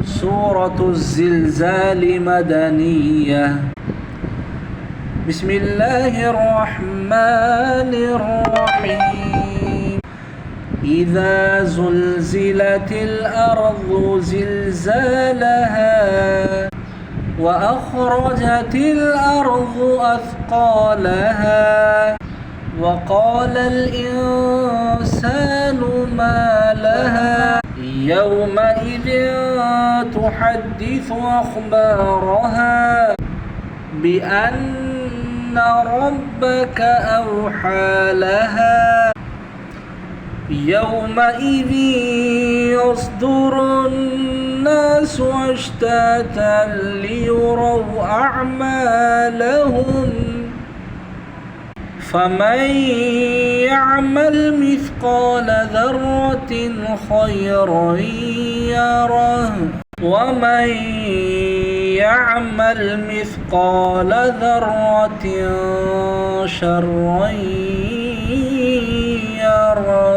سورة الزلزال مدنية. بسم الله الرحمن الرحيم. إذا زلزلت الأرض زلزالها وأخرجت الأرض أثقالها وقال الإنسان ما لها يومئذ تحدث أخبارها بأن ربك أوحى لها يومئذ يصدر الناس أشتاتا ليروا أعمالهم فمن يعمل مثقال ذرة خيرا يره ومن يعمل مثقال ذرة شرا يره.